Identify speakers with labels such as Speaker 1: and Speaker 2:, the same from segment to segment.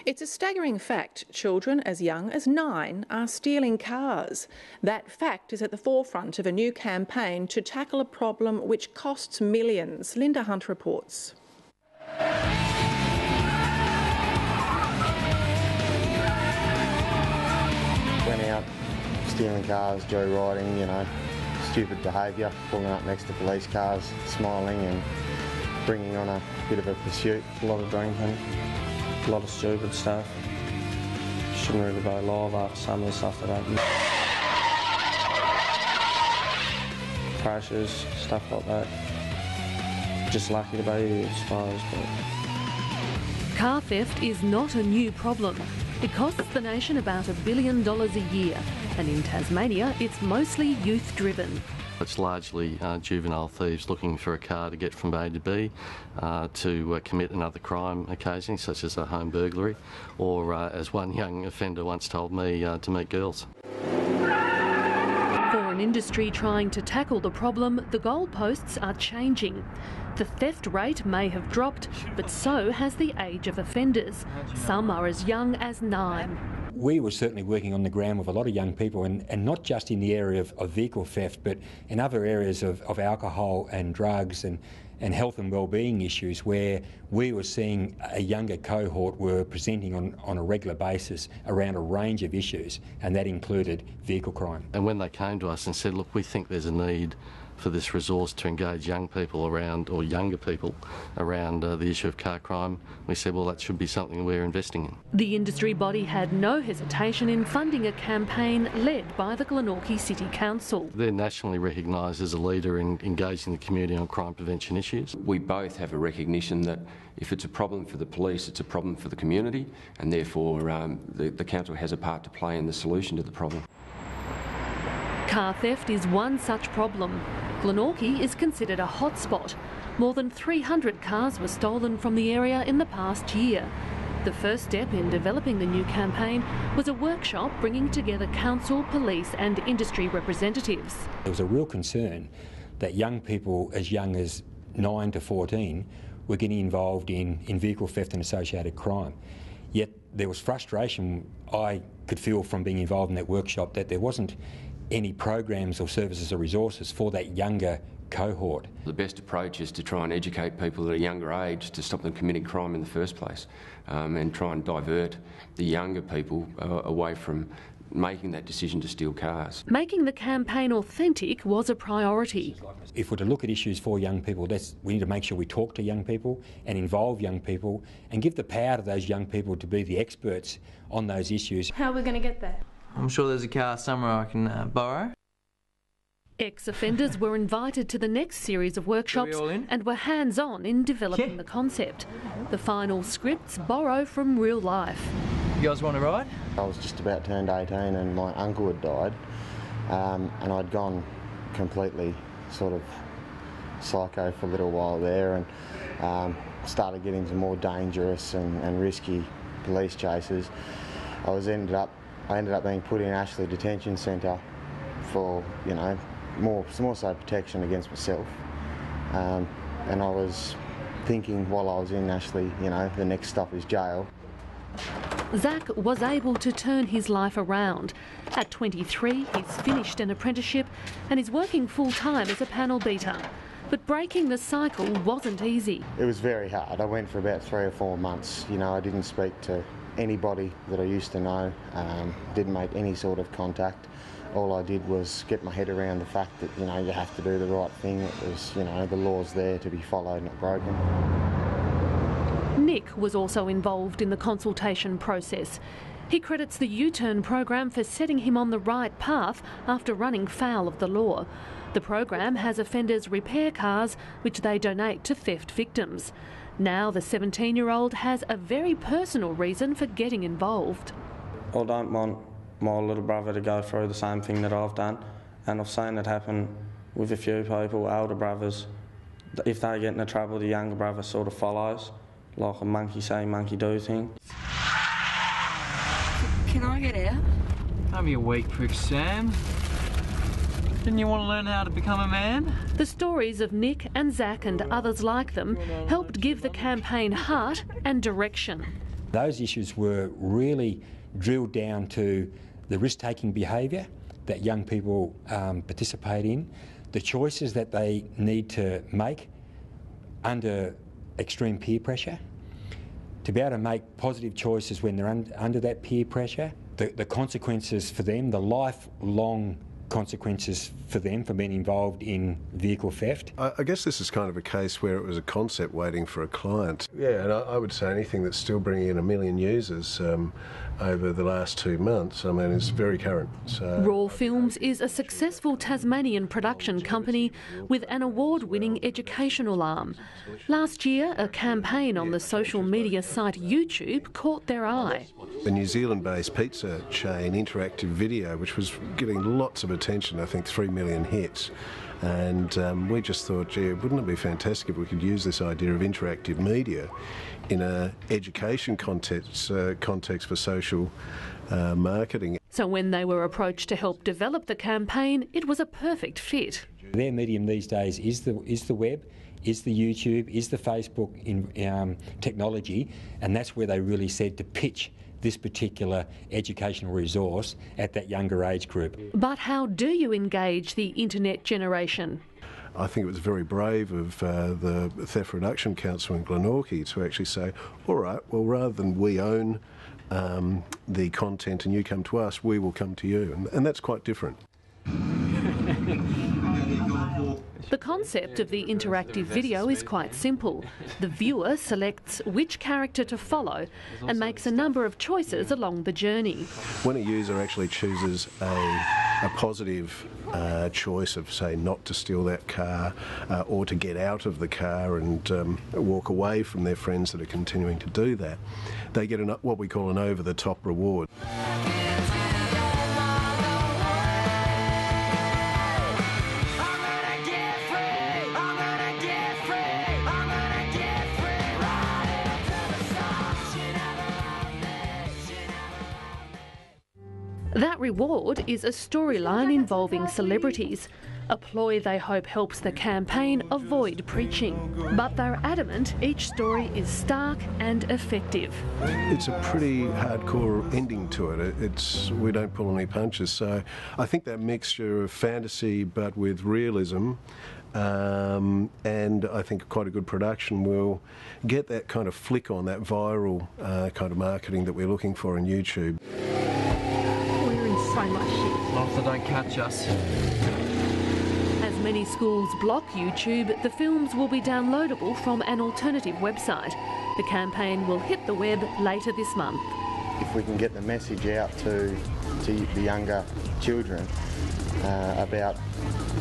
Speaker 1: It's a staggering fact. Children as young as 9 are stealing cars. That fact is at the forefront of a new campaign to tackle a problem which costs millions. Linda Hunt reports.
Speaker 2: Went out stealing cars, joyriding, stupid behaviour, pulling up next to police cars, smiling and bringing on a bit of a pursuit.
Speaker 3: A lot of drinking, a lot of stupid stuff. Shouldn't really go live after some of the stuff that happened. Crashes, stuff like that. Just lucky to be here, I suppose. But
Speaker 4: car theft is not a new problem. It costs the nation about $1 billion a year, and in Tasmania it's mostly youth-driven.
Speaker 5: It's largely juvenile thieves looking for a car to get from A to B to commit another crime occasionally, such as a home burglary, or as one young offender once told me, to meet girls.
Speaker 4: For an industry trying to tackle the problem, the goalposts are changing. The theft rate may have dropped, but so has the age of offenders. Some are as young as 9.
Speaker 6: We were certainly working on the ground with a lot of young people, and not just in the area of vehicle theft, but in other areas of alcohol and drugs and health and wellbeing issues, where we were seeing a younger cohort were presenting on a regular basis around a range of issues, and that included vehicle crime.
Speaker 5: And when they came to us and said, look, we think there's a need for this resource to engage young people around, or younger people around the issue of car crime, we said, well, that should be something we're investing in.
Speaker 4: The industry body had no hesitation in funding a campaign led by the Glenorchy City Council.
Speaker 5: They're nationally recognised as a leader in engaging the community on crime prevention issues.
Speaker 7: We both have a recognition that if it's a problem for the police, it's a problem for the community, and therefore the council has a part to play in the solution to the problem.
Speaker 4: Car theft is one such problem. Glenorchy is considered a hotspot. More than 300 cars were stolen from the area in the past year. The first step in developing the new campaign was a workshop bringing together council, police and industry representatives.
Speaker 6: There was a real concern that young people as young as 9 to 14 were getting involved in vehicle theft and associated crime. Yet there was frustration I could feel from being involved in that workshop that there wasn't any programs or services or resources for that younger cohort.
Speaker 7: The best approach is to try and educate people at a younger age to stop them committing crime in the first place, and try and divert the younger people away from making that decision to steal cars.
Speaker 4: Making the campaign authentic was a priority.
Speaker 6: If we're to look at issues for young people, we need to make sure we talk to young people and involve young people and give the power to those young people to be the experts on those issues.
Speaker 8: How are we going to get there?
Speaker 9: I'm sure there's a car somewhere I can borrow.
Speaker 4: Ex-offenders were invited to the next series of workshops and were hands-on in developing the concept. The final scripts borrow from real life.
Speaker 9: You guys want to ride?
Speaker 2: I was just about turned 18 and my uncle had died, and I'd gone completely sort of psycho for a little while there, and started getting some more dangerous and risky police chases. I ended up being put in Ashley Detention Centre for, more so protection against myself. And I was thinking while I was in Ashley, the next stop is jail.
Speaker 4: Zach was able to turn his life around. At 23, he's finished an apprenticeship and is working full-time as a panel beater. But breaking the cycle wasn't easy.
Speaker 2: It was very hard. I went for about 3 or 4 months. I didn't speak to anybody that I used to know, didn't make any sort of contact. All I did was get my head around the fact that, you have to do the right thing. It was, the law's there to be followed, not broken.
Speaker 4: Nick was also involved in the consultation process. He credits the U-Turn program for setting him on the right path after running foul of the law. The program has offenders repair cars which they donate to theft victims. Now the 17-year-old has a very personal reason for getting involved.
Speaker 3: I don't want my little brother to go through the same thing that I've done, and I've seen it happen with a few people, older brothers. If they get into trouble, the younger brother sort of follows, like a monkey say, monkey do thing.
Speaker 8: Can I get out?
Speaker 9: Don't be a weak prick, Sam. Didn't you want to learn how to become a man?
Speaker 4: The stories of Nick and Zach and others like them helped give the campaign heart and direction.
Speaker 6: Those issues were really drilled down to the risk-taking behaviour that young people participate in, the choices that they need to make under extreme peer pressure, to be able to make positive choices when they're under that peer pressure, the consequences for them, the lifelong consequences for them for being involved in vehicle theft.
Speaker 10: I guess this is kind of a case where it was a concept waiting for a client. Yeah, and I would say anything that's still bringing in 1 million users over the last 2 months, I mean, is very current. So
Speaker 4: Raw Films is a successful Tasmanian production company with an award-winning educational arm. Last year, a campaign on the social media site YouTube caught their eye.
Speaker 10: The New Zealand-based pizza chain Interactive Video, which was getting lots of attention, I think 3 million hits. And we just thought, gee, wouldn't it be fantastic if we could use this idea of interactive media in an education context for social marketing.
Speaker 4: So when they were approached to help develop the campaign, it was a perfect fit.
Speaker 6: Their medium these days is the web, is the YouTube, is the Facebook technology, and that's where they really said to pitch this particular educational resource at that younger age group.
Speaker 4: But how do you engage the internet generation?
Speaker 10: I think it was very brave of the Theft Reduction Council in Glenorchy to actually say, all right, well, rather than we own the content and you come to us, we will come to you. And that's quite different.
Speaker 4: The concept of the interactive video is quite simple. The viewer selects which character to follow and makes a number of choices along the journey.
Speaker 10: When a user actually chooses a positive choice of, say, not to steal that car or to get out of the car and walk away from their friends that are continuing to do that, they get what we call an over-the-top reward.
Speaker 4: That reward is a storyline involving celebrities, a ploy they hope helps the campaign avoid preaching. But they're adamant each story is stark and effective.
Speaker 10: It's a pretty hardcore ending to it. We don't pull any punches. So I think that mixture of fantasy but with realism and I think quite a good production will get that kind of flick on, that viral kind of marketing that we're looking for in YouTube.
Speaker 4: So much shit.
Speaker 9: Long as they don't catch us.
Speaker 4: As many schools block YouTube, the films will be downloadable from an alternative website. The campaign will hit the web later this month.
Speaker 2: If we can get the message out to the younger children about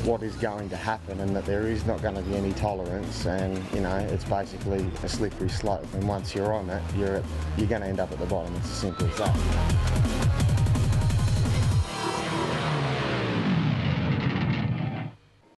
Speaker 2: what is going to happen and that there is not going to be any tolerance, and you know, it's basically a slippery slope, and once you're on it, you're going to end up at the bottom. It's as simple as that.